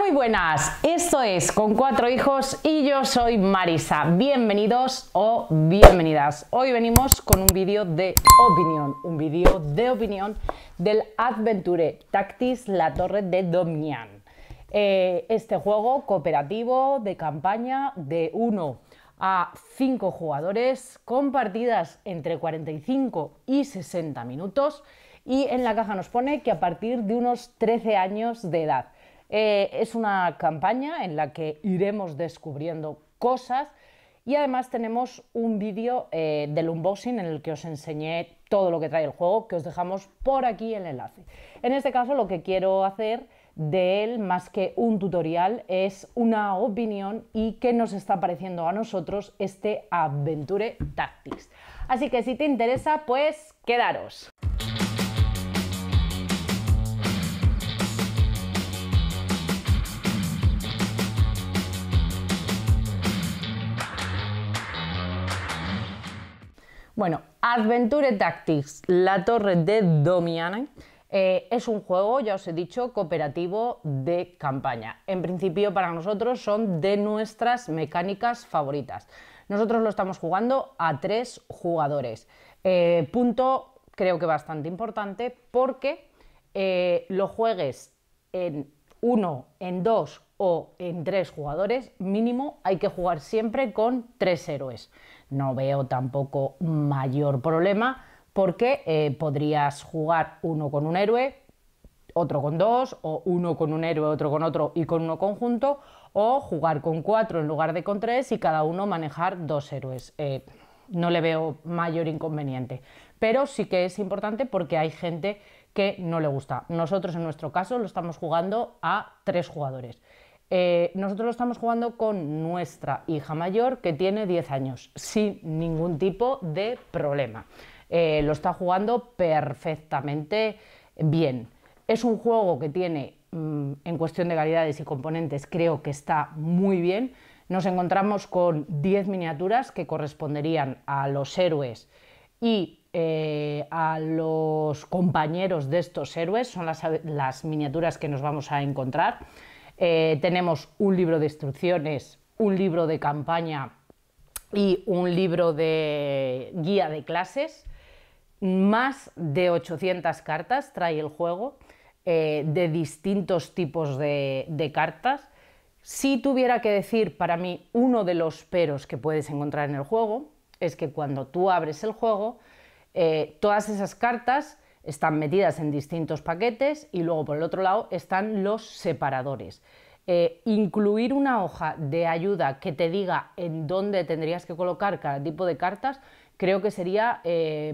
muy buenas, esto es Con Cuatro Hijos y yo soy Marisa. Bienvenidos o bienvenidas. Hoy venimos con un vídeo de opinión, del Adventure Tactics La Torre de Domian. Este juego cooperativo de campaña de 1 a 5 jugadores con partidas entre 45 y 60 minutos y en la caja nos pone que a partir de unos 13 años de edad. Es una campaña en la que iremos descubriendo cosas y además tenemos un vídeo del unboxing en el que os enseñé todo lo que trae el juego, que os dejamos por aquí el enlace. En este caso lo que quiero hacer de él, más que un tutorial, es una opinión y qué nos está pareciendo a nosotros este Adventure Tactics. Así que si te interesa, pues quedaros. Bueno, Adventure Tactics La Torre de Domian es un juego, ya os he dicho, cooperativo de campaña. En principio para nosotros son de nuestras mecánicas favoritas. Nosotros lo estamos jugando a 3 jugadores. Punto creo que bastante importante porque lo juegues en 1, en 2 o en 3 jugadores, mínimo hay que jugar siempre con 3 héroes. No veo tampoco mayor problema porque podrías jugar uno con un héroe, otro con 2, o uno con un héroe, otro con otro y con uno conjunto, o jugar con 4 en lugar de con 3 y cada uno manejar 2 héroes. No le veo mayor inconveniente, pero sí que es importante porque hay gente que no le gusta. Nosotros en nuestro caso lo estamos jugando a 3 jugadores. Nosotros lo estamos jugando con nuestra hija mayor que tiene 10 años, sin ningún tipo de problema. Lo está jugando perfectamente bien. Es un juego que tiene, en cuestión de calidades y componentes, creo que está muy bien. Nos encontramos con 10 miniaturas que corresponderían a los héroes y a los compañeros de estos héroes, son las miniaturas que nos vamos a encontrar. Tenemos un libro de instrucciones, un libro de campaña y un libro de guía de clases. Más de 800 cartas trae el juego, de distintos tipos de cartas. Si tuviera que decir, para mí, uno de los peros que puedes encontrar en el juego es que cuando tú abres el juego, todas esas cartas están metidas en distintos paquetes y luego por el otro lado están los separadores. Incluir una hoja de ayuda que te diga en dónde tendrías que colocar cada tipo de cartas creo que sería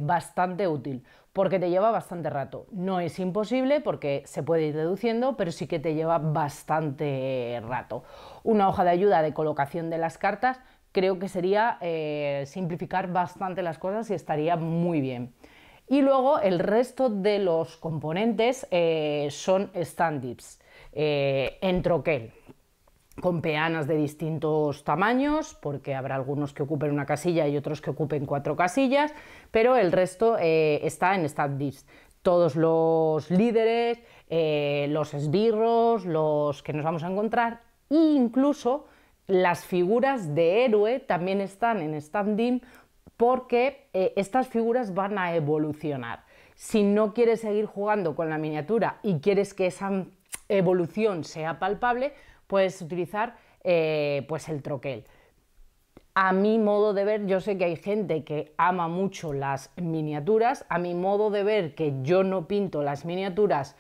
bastante útil porque te lleva bastante rato. No es imposible porque se puede ir deduciendo, pero sí que te lleva bastante rato. Una hoja de ayuda de colocación de las cartas creo que sería simplificar bastante las cosas y estaría muy bien. Y luego el resto de los componentes son stand-ups en troquel, con peanas de distintos tamaños, porque habrá algunos que ocupen una casilla y otros que ocupen 4 casillas, pero el resto está en stand-ups. Todos los líderes, los esbirros, los que nos vamos a encontrar, e incluso las figuras de héroe también están en stand-up, porque estas figuras van a evolucionar. Si no quieres seguir jugando con la miniatura y quieres que esa evolución sea palpable, puedes utilizar pues el troquel. A mi modo de ver, yo sé que hay gente que ama mucho las miniaturas. A mi modo de ver, que yo no pinto las miniaturas,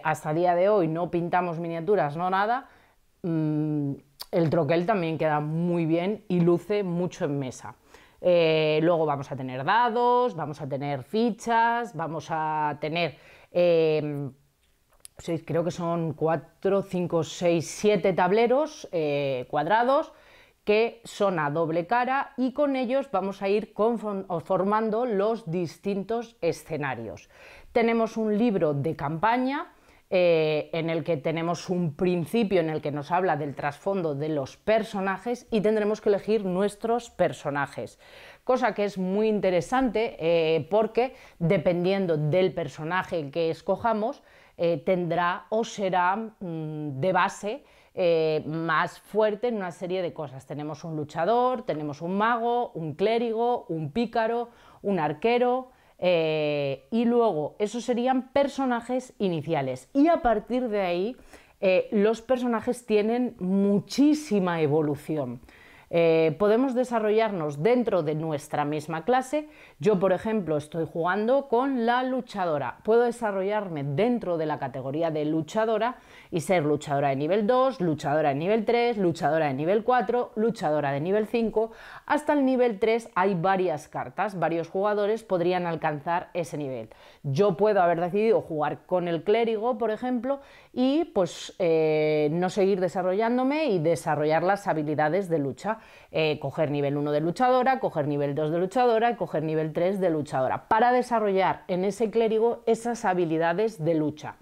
hasta el día de hoy no pintamos miniaturas, no nada, el troquel también queda muy bien y luce mucho en mesa. Luego vamos a tener dados, vamos a tener fichas, vamos a tener, creo que son 4, 5, 6, 7 tableros cuadrados que son a doble cara y con ellos vamos a ir formando los distintos escenarios. Tenemos un libro de campaña en el que tenemos un principio en el que nos habla del trasfondo de los personajes y tendremos que elegir nuestros personajes, cosa que es muy interesante porque dependiendo del personaje que escojamos tendrá o será de base más fuerte en una serie de cosas. Tenemos un luchador, tenemos un mago, un clérigo, un pícaro, un arquero, y luego esos serían personajes iniciales, y a partir de ahí los personajes tienen muchísima evolución. Podemos desarrollarnos dentro de nuestra misma clase. Yo, por ejemplo, estoy jugando con la luchadora. Puedo desarrollarme dentro de la categoría de luchadora y ser luchadora de nivel 2, luchadora de nivel 3, luchadora de nivel 4, luchadora de nivel 5. Hasta el nivel 3 hay varias cartas, varios jugadores podrían alcanzar ese nivel. Yo puedo haber decidido jugar con el clérigo, por ejemplo, y pues no seguir desarrollándome y desarrollar las habilidades de lucha. Coger nivel 1 de luchadora, coger nivel 2 de luchadora y coger nivel 3 de luchadora, para desarrollar en ese clérigo esas habilidades de lucha.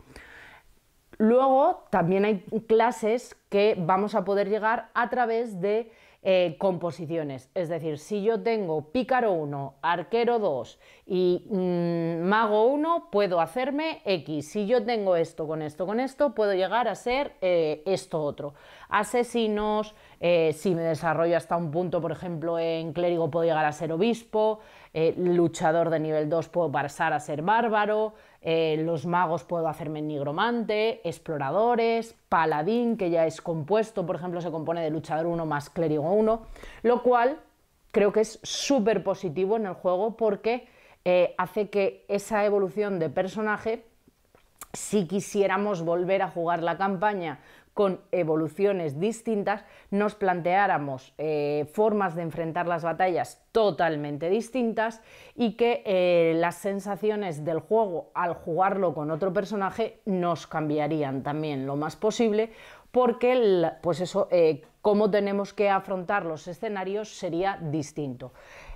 Luego también hay clases que vamos a poder llegar a través de composiciones, es decir, si yo tengo pícaro 1, arquero 2 y mago 1, puedo hacerme X. Si yo tengo esto, puedo llegar a ser esto otro. Asesinos, si me desarrollo hasta un punto, por ejemplo, en clérigo puedo llegar a ser obispo, luchador de nivel 2 puedo pasar a ser bárbaro, los magos puedo hacerme nigromante, exploradores, paladín, que ya es compuesto, por ejemplo, se compone de luchador 1 más clérigo 1, lo cual creo que es súper positivo en el juego porque hace que esa evolución de personaje, si quisiéramos volver a jugar la campaña con evoluciones distintas, nos planteáramos formas de enfrentar las batallas totalmente distintas y que las sensaciones del juego al jugarlo con otro personaje nos cambiarían también lo más posible, porque pues eso, cómo tenemos que afrontar los escenarios sería distinto.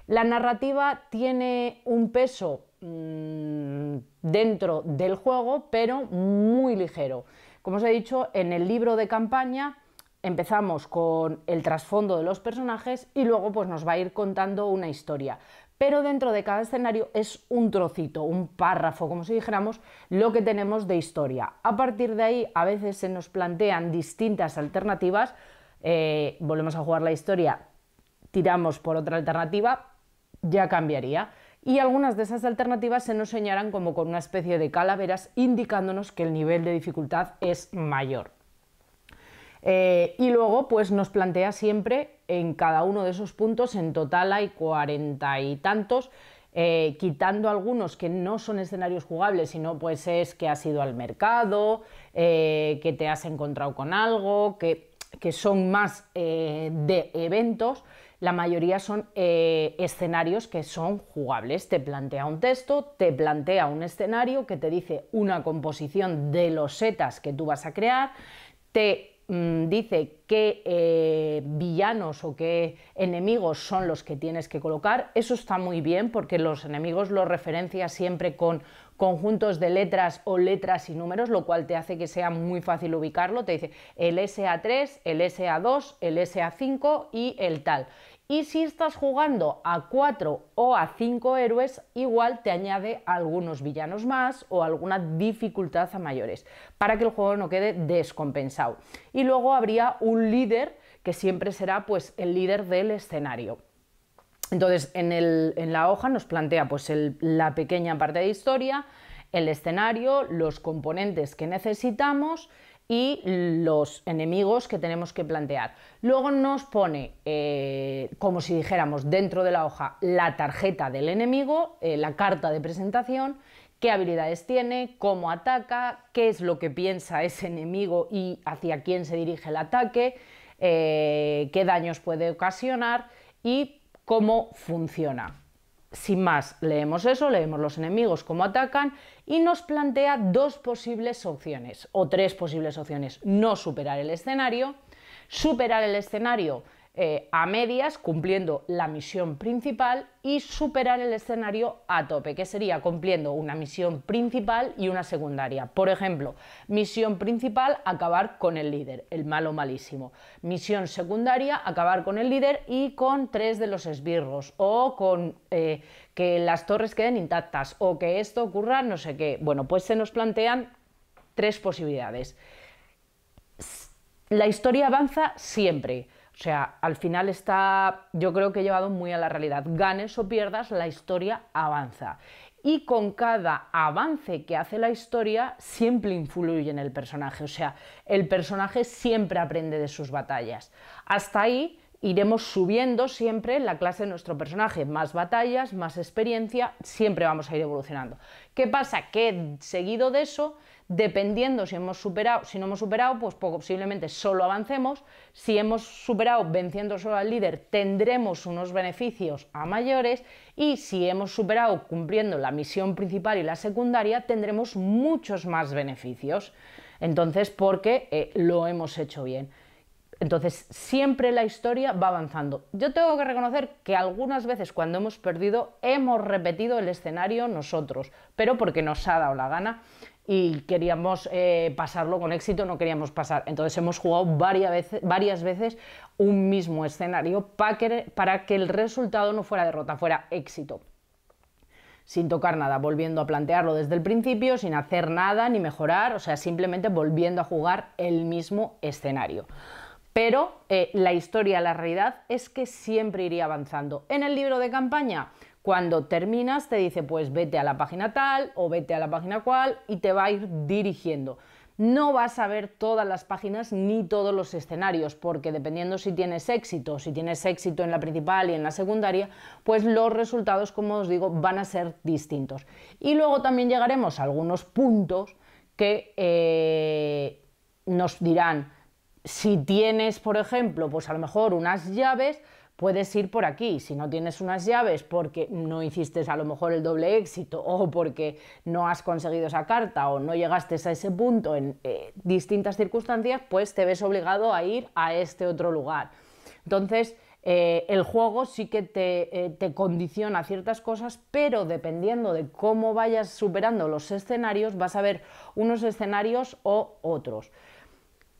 La narrativa tiene un peso dentro del juego, pero muy ligero. Como os he dicho, en el libro de campaña empezamos con el trasfondo de los personajes y luego pues nos va a ir contando una historia. Pero dentro de cada escenario es un trocito, un párrafo, como si dijéramos, lo que tenemos de historia. A partir de ahí a veces se nos plantean distintas alternativas, volvemos a jugar la historia, tiramos por otra alternativa, ya cambiaría. Y algunas de esas alternativas se nos señalan como con una especie de calaveras indicándonos que el nivel de dificultad es mayor. Y luego pues nos plantea siempre en cada uno de esos puntos, en total hay 40 y tantos, quitando algunos que no son escenarios jugables, sino pues es que has ido al mercado, que te has encontrado con algo, que son más de eventos. La mayoría son escenarios que son jugables. Te plantea un texto, te plantea un escenario que te dice una composición de los setas que tú vas a crear, te dice qué villanos o qué enemigos son los que tienes que colocar. Eso está muy bien porque los enemigos los referencia siempre con conjuntos de letras o letras y números, lo cual te hace que sea muy fácil ubicarlo. Te dice el SA3, el SA2, el SA5 y el tal. Y si estás jugando a 4 o a 5 héroes, igual te añade algunos villanos más o alguna dificultad a mayores, para que el juego no quede descompensado. Y luego habría un líder, que siempre será pues el líder del escenario. Entonces en la hoja nos plantea pues la pequeña parte de historia, el escenario, los componentes que necesitamos y los enemigos que tenemos que plantear. Luego nos pone, como si dijéramos dentro de la hoja, la tarjeta del enemigo, la carta de presentación, qué habilidades tiene, cómo ataca, qué es lo que piensa ese enemigo y hacia quién se dirige el ataque, qué daños puede ocasionar y cómo funciona. Sin más, leemos eso, leemos los enemigos, cómo atacan y nos plantea dos posibles opciones o tres posibles opciones. No superar el escenario a medias cumpliendo la misión principal y superar el escenario a tope, que sería cumpliendo una misión principal y una secundaria. Por ejemplo, misión principal, acabar con el líder, el malo malísimo. Misión secundaria, acabar con el líder y con 3 de los esbirros, o con que las torres queden intactas, o que esto ocurra no sé qué. Bueno, pues se nos plantean tres posibilidades. La historia avanza siempre. O sea, al final está, yo creo que llevado muy a la realidad. Ganes o pierdas, la historia avanza. Y con cada avance que hace la historia, siempre influye en el personaje. O sea, el personaje siempre aprende de sus batallas. Hasta ahí iremos subiendo siempre en la clase de nuestro personaje. Más batallas, más experiencia, siempre vamos a ir evolucionando. ¿Qué pasa? Que seguido de eso, dependiendo si hemos superado, si no hemos superado, pues posiblemente solo avancemos. Si hemos superado venciendo solo al líder, tendremos unos beneficios a mayores, y si hemos superado cumpliendo la misión principal y la secundaria, tendremos muchos más beneficios. Entonces, porque lo hemos hecho bien. Entonces, siempre la historia va avanzando. Yo tengo que reconocer que algunas veces cuando hemos perdido, hemos repetido el escenario nosotros, pero porque nos ha dado la gana y queríamos pasarlo con éxito, no queríamos pasar. Entonces hemos jugado varias veces un mismo escenario para que el resultado no fuera derrota, fuera éxito. Sin tocar nada, volviendo a plantearlo desde el principio, sin hacer nada ni mejorar, o sea, simplemente volviendo a jugar el mismo escenario. Pero la historia, la realidad es que siempre iría avanzando. En el libro de campaña, cuando terminas, te dice pues vete a la página tal o vete a la página cual y te va a ir dirigiendo. No vas a ver todas las páginas ni todos los escenarios, porque dependiendo si tienes éxito en la principal y en la secundaria, pues los resultados, como os digo, van a ser distintos. Y luego también llegaremos a algunos puntos que nos dirán, si tienes, por ejemplo, pues a lo mejor unas llaves, puedes ir por aquí. Si no tienes unas llaves porque no hiciste a lo mejor el doble éxito, o porque no has conseguido esa carta o no llegaste a ese punto en distintas circunstancias, pues te ves obligado a ir a este otro lugar. Entonces, el juego sí que te condiciona ciertas cosas, pero dependiendo de cómo vayas superando los escenarios, vas a ver unos escenarios o otros.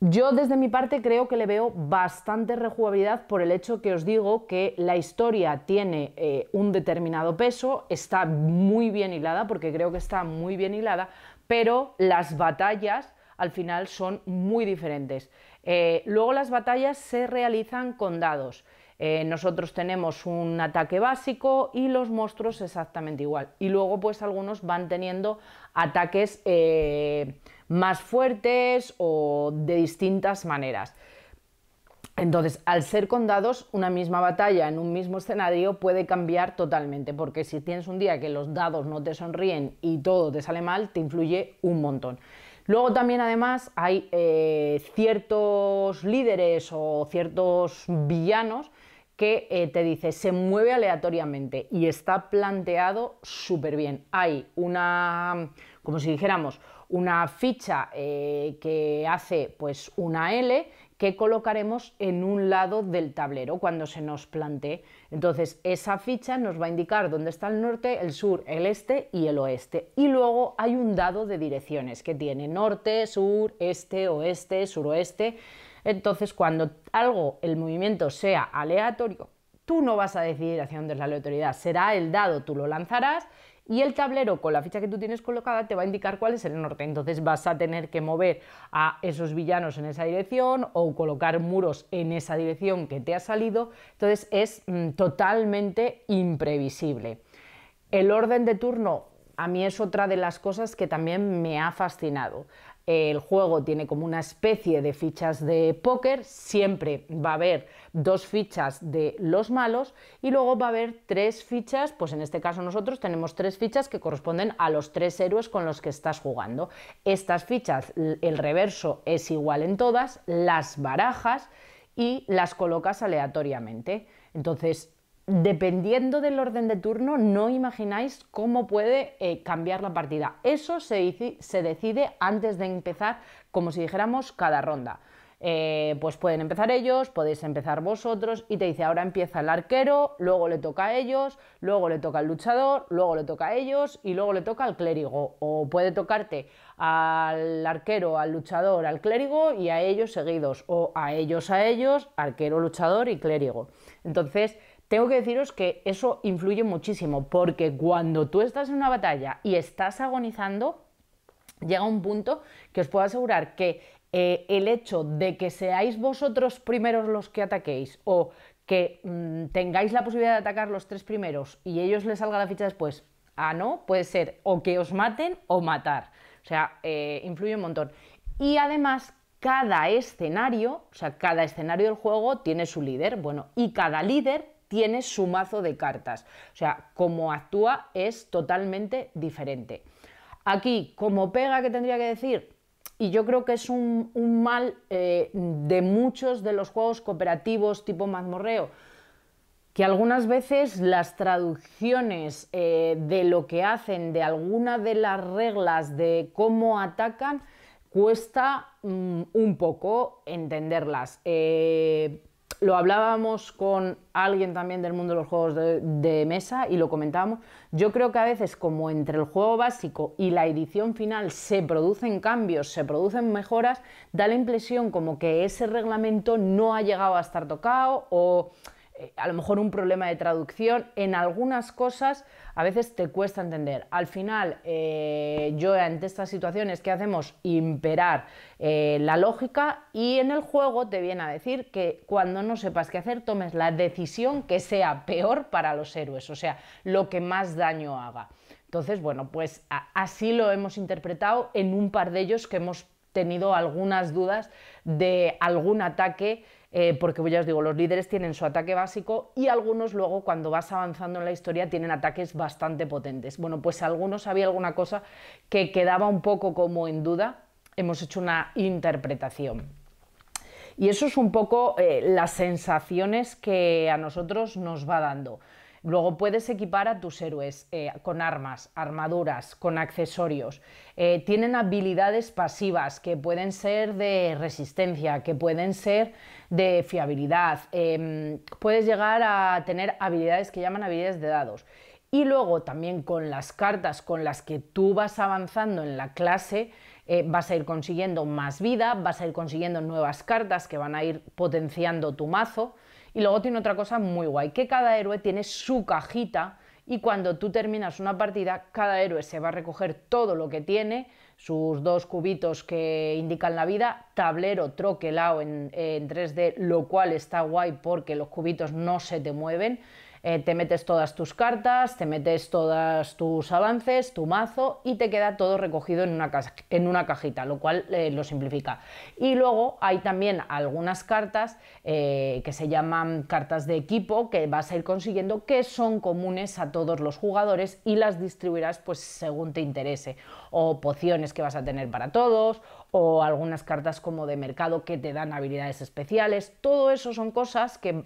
Yo desde mi parte creo que le veo bastante rejugabilidad por el hecho que os digo que la historia tiene un determinado peso, está muy bien hilada, porque creo que está muy bien hilada, pero las batallas al final son muy diferentes. Luego las batallas se realizan con dados. Nosotros tenemos un ataque básico y los monstruos exactamente igual. Y luego pues algunos van teniendo ataques más fuertes o de distintas maneras. Entonces, al ser con dados, una misma batalla en un mismo escenario puede cambiar totalmente, porque si tienes un día que los dados no te sonríen y todo te sale mal, te influye un montón. Luego también además hay ciertos líderes o ciertos villanos que te dice se mueve aleatoriamente y está planteado súper bien. Hay una, como si dijéramos, una ficha que hace pues una L que colocaremos en un lado del tablero cuando se nos plantee. Entonces esa ficha nos va a indicar dónde está el norte, el sur, el este y el oeste. Y luego hay un dado de direcciones que tiene norte, sur, este, oeste, suroeste. Entonces cuando el movimiento sea aleatorio, tú no vas a decidir hacia dónde es la aleatoriedad, será el dado, tú lo lanzarás y el tablero con la ficha que tú tienes colocada te va a indicar cuál es el norte. Entonces vas a tener que mover a esos villanos en esa dirección o colocar muros en esa dirección que te ha salido. Entonces es totalmente imprevisible. El orden de turno a mí es otra de las cosas que también me ha fascinado. El juego tiene como una especie de fichas de póker, siempre va a haber 2 fichas de los malos y luego va a haber 3 fichas, pues en este caso nosotros tenemos 3 fichas que corresponden a los 3 héroes con los que estás jugando. Estas fichas, el reverso es igual en todas, las barajas y las colocas aleatoriamente. Entonces, dependiendo del orden de turno, no imagináis cómo puede cambiar la partida. Eso se decide antes de empezar, como si dijéramos, cada ronda. Pues pueden empezar ellos, podéis empezar vosotros y te dice ahora empieza el arquero, luego le toca a ellos, luego le toca al luchador, luego le toca a ellos y luego le toca al clérigo. O puede tocarte al arquero, al luchador, al clérigo y a ellos seguidos. O a ellos, arquero, luchador y clérigo. Entonces, tengo que deciros que eso influye muchísimo, porque cuando tú estás en una batalla y estás agonizando, llega un punto que os puedo asegurar que el hecho de que seáis vosotros primeros los que ataquéis o que tengáis la posibilidad de atacar los 3 primeros y ellos les salga la ficha después, no, puede ser o que os maten o matar. O sea, influye un montón. Y además, cada escenario, o sea, cada escenario del juego tiene su líder, bueno, y cada líder tiene su mazo de cartas. O sea, cómo actúa es totalmente diferente. Aquí, como pega que tendría que decir, y yo creo que es un mal de muchos de los juegos cooperativos tipo mazmorreo, que algunas veces las traducciones de lo que hacen, de alguna de las reglas de cómo atacan, cuesta un poco entenderlas. Lo hablábamos con alguien también del mundo de los juegos de mesa y lo comentábamos. Yo creo que a veces, como entre el juego básico y la edición final se producen cambios, se producen mejoras, da la impresión como que ese reglamento no ha llegado a estar tocado o a lo mejor un problema de traducción. En algunas cosas a veces te cuesta entender. Al final, yo ante estas situaciones, ¿qué hacemos? Imperar la lógica, y en el juego te viene a decir que cuando no sepas qué hacer, tomes la decisión que sea peor para los héroes, o sea, lo que más daño haga. Entonces, bueno, pues así lo hemos interpretado en un par de ellos que hemos tenido algunas dudas de algún ataque, porque ya os digo, los líderes tienen su ataque básico y algunos luego, cuando vas avanzando en la historia, tienen ataques bastante potentes. Bueno, pues algunos había alguna cosa que quedaba un poco como en duda, hemos hecho una interpretación. Y eso es un poco las sensaciones que a nosotros nos va dando. Luego puedes equipar a tus héroes con armas, armaduras, con accesorios. Tienen habilidades pasivas que pueden ser de resistencia, que pueden ser de fiabilidad. Puedes llegar a tener habilidades que llaman habilidades de dados. Y luego también con las cartas con las que tú vas avanzando en la clase, vas a ir consiguiendo más vida, vas a ir consiguiendo nuevas cartas que van a ir potenciando tu mazo. Y luego tiene otra cosa muy guay, que cada héroe tiene su cajita y cuando tú terminas una partida, cada héroe se va a recoger todo lo que tiene, sus 2 cubitos que indican la vida, tablero troquelado en 3D, lo cual está guay porque los cubitos no se te mueven. Te metes todas tus cartas, te metes todos tus avances, tu mazo, y te queda todo recogido en una cajita, lo cual lo simplifica. Y luego hay también algunas cartas que se llaman cartas de equipo, que vas a ir consiguiendo, que son comunes a todos los jugadores y las distribuirás pues según te interese, o pociones que vas a tener para todos, o algunas cartas como de mercado que te dan habilidades especiales. Todo eso son cosas que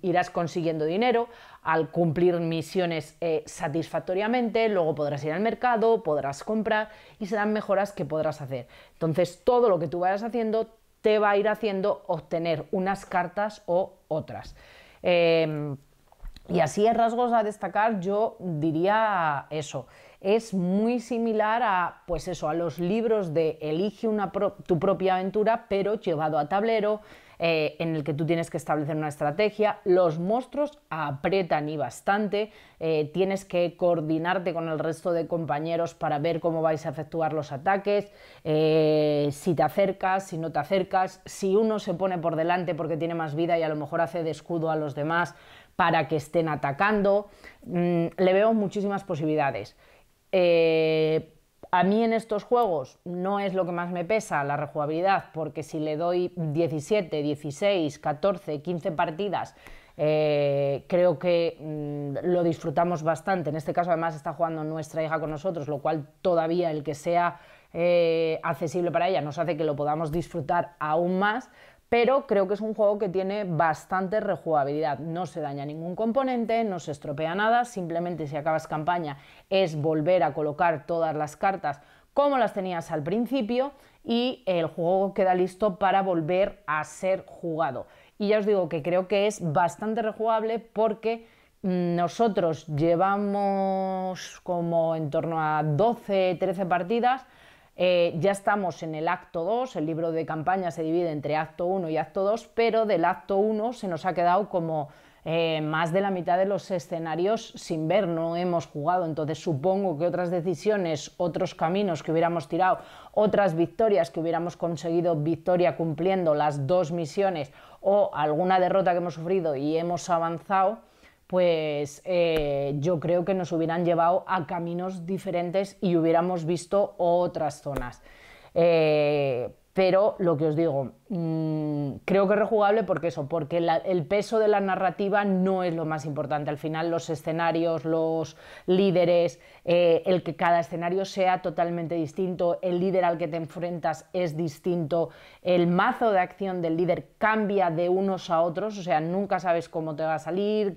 irás consiguiendo dinero al cumplir misiones satisfactoriamente. Luego podrás ir al mercado, podrás comprar y serán mejoras que podrás hacer. Entonces, todo lo que tú vayas haciendo te va a ir haciendo obtener unas cartas o otras. Y así, en rasgos a destacar, yo diría eso. Es muy similar a, pues eso, a los libros de Elige tu propia aventura, pero llevado a tablero, en el que tú tienes que establecer una estrategia. Los monstruos apretan y bastante, tienes que coordinarte con el resto de compañeros para ver cómo vais a efectuar los ataques, si te acercas, si no te acercas, si uno se pone por delante porque tiene más vida y a lo mejor hace de escudo a los demás para que estén atacando. Le veo muchísimas posibilidades. A mí en estos juegos no es lo que más me pesa la rejugabilidad, porque si le doy 17, 16, 14, 15 partidas, creo que lo disfrutamos bastante. En este caso además está jugando nuestra hija con nosotros, lo cual todavía el que sea accesible para ella nos hace que lo podamos disfrutar aún más. Pero creo que es un juego que tiene bastante rejugabilidad, no se daña ningún componente, no se estropea nada, simplemente si acabas campaña es volver a colocar todas las cartas como las tenías al principio y el juego queda listo para volver a ser jugado. Y ya os digo que creo que es bastante rejugable porque nosotros llevamos como en torno a 12, 13 partidas. Ya estamos en el acto 2, el libro de campaña se divide entre acto 1 y acto 2, pero del acto 1 se nos ha quedado como más de la mitad de los escenarios sin ver, no hemos jugado, entonces supongo que otras decisiones, otros caminos que hubiéramos tirado, otras victorias que hubiéramos conseguido victoria cumpliendo las 2 misiones o alguna derrota que hemos sufrido y hemos avanzado, pues yo creo que nos hubieran llevado a caminos diferentes y hubiéramos visto otras zonas. Pero lo que os digo, creo que es rejugable porque el peso de la narrativa no es lo más importante. Al final los escenarios, los líderes, el que cada escenario sea totalmente distinto, el líder al que te enfrentas es distinto, el mazo de acción del líder cambia de unos a otros, o sea, nunca sabes cómo te va a salir,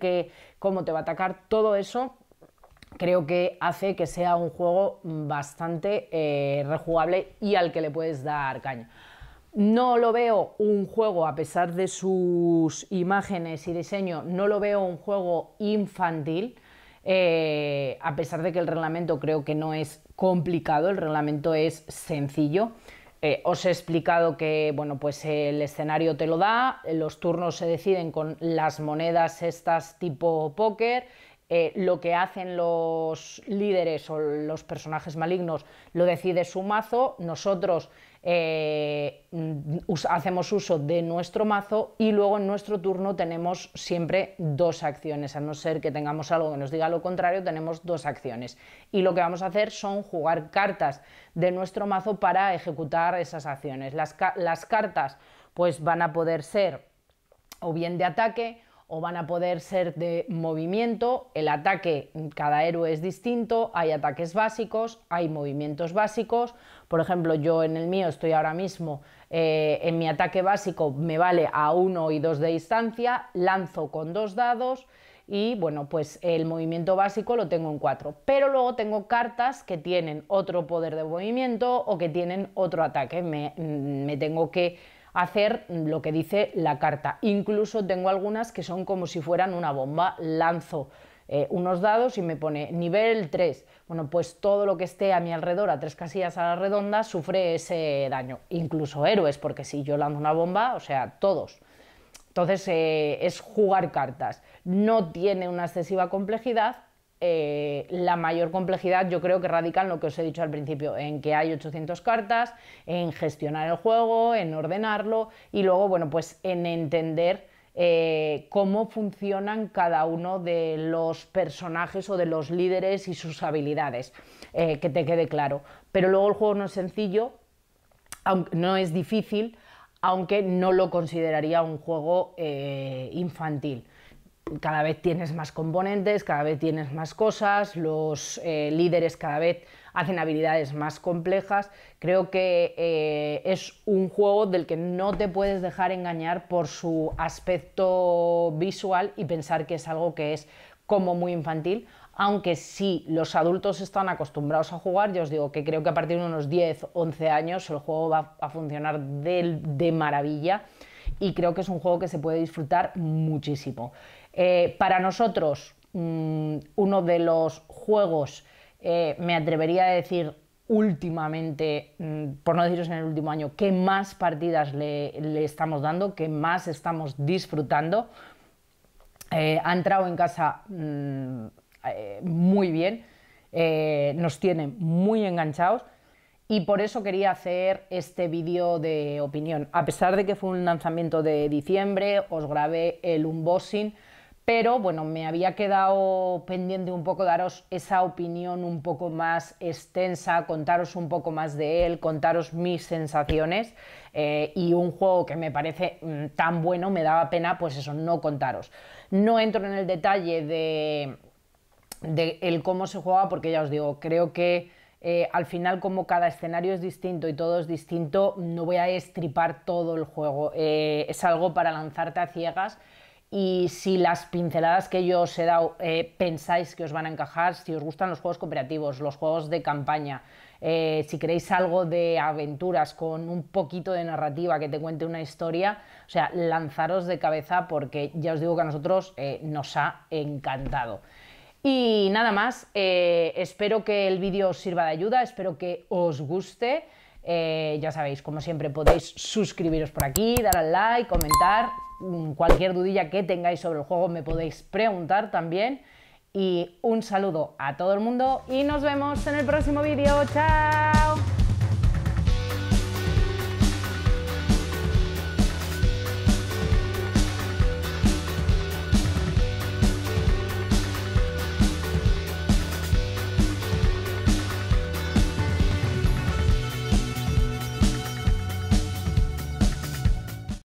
cómo te va a atacar, todo eso creo que hace que sea un juego bastante rejugable y al que le puedes dar caña. No lo veo un juego, a pesar de sus imágenes y diseño, no lo veo un juego infantil, a pesar de que el reglamento creo que no es complicado, el reglamento es sencillo. Os he explicado que bueno, pues el escenario te lo da, los turnos se deciden con las monedas estas tipo póker. Lo que hacen los líderes o los personajes malignos lo decide su mazo, nosotros hacemos uso de nuestro mazo y luego en nuestro turno tenemos siempre 2 acciones, a no ser que tengamos algo que nos diga lo contrario, tenemos 2 acciones y lo que vamos a hacer son jugar cartas de nuestro mazo para ejecutar esas acciones. Las cartas pues van a poder ser o bien de ataque o van a poder ser de movimiento. El ataque, cada héroe es distinto, hay ataques básicos, hay movimientos básicos. Por ejemplo, yo en el mío estoy ahora mismo, en mi ataque básico me vale a 1 y 2 de distancia, lanzo con 2 dados y bueno, pues el movimiento básico lo tengo en 4. Pero luego tengo cartas que tienen otro poder de movimiento o que tienen otro ataque. Me tengo que hacer lo que dice la carta. Incluso tengo algunas que son como si fueran una bomba. Lanzo unos dados y me pone nivel 3. Bueno, pues todo lo que esté a mi alrededor, a 3 casillas a la redonda, sufre ese daño. Incluso héroes, porque si yo lanzo una bomba, o sea, todos. Entonces es jugar cartas. No tiene una excesiva complejidad. La mayor complejidad yo creo que radica en lo que os he dicho al principio, en que hay 800 cartas, en gestionar el juego, en ordenarlo y luego, bueno, pues en entender cómo funcionan cada uno de los personajes o de los líderes y sus habilidades, que te quede claro. Pero luego el juego no es sencillo, aunque no es difícil, aunque no lo consideraría un juego infantil. Cada vez tienes más componentes, cada vez tienes más cosas, los líderes cada vez hacen habilidades más complejas. Creo que es un juego del que no te puedes dejar engañar por su aspecto visual y pensar que es algo que es como muy infantil, aunque si los adultos están acostumbrados a jugar, ya os digo que creo que a partir de unos 10, 11 años el juego va a funcionar de maravilla y creo que es un juego que se puede disfrutar muchísimo. Para nosotros, uno de los juegos, me atrevería a decir últimamente, por no deciros en el último año, que más partidas le estamos dando, que más estamos disfrutando. Ha entrado en casa muy bien, nos tiene muy enganchados. Y por eso quería hacer este vídeo de opinión. A pesar de que fue un lanzamiento de diciembre, os grabé el unboxing, pero bueno, me había quedado pendiente un poco daros esa opinión un poco más extensa, contaros un poco más de él, contaros mis sensaciones y un juego que me parece tan bueno, me daba pena, pues eso, no contaros. No entro en el detalle de el cómo se juega porque ya os digo, creo que al final como cada escenario es distinto y todo es distinto, no voy a estripar todo el juego, es algo para lanzarte a ciegas y si las pinceladas que yo os he dado pensáis que os van a encajar, si os gustan los juegos cooperativos, los juegos de campaña, si queréis algo de aventuras con un poquito de narrativa que te cuente una historia, o sea, lanzaros de cabeza porque ya os digo que a nosotros nos ha encantado. Y nada más, espero que el vídeo os sirva de ayuda, espero que os guste. Ya sabéis, como siempre podéis suscribiros por aquí, dar al like, comentar, cualquier dudilla que tengáis sobre el juego me podéis preguntar también. Y un saludo a todo el mundo y nos vemos en el próximo vídeo. ¡Chao!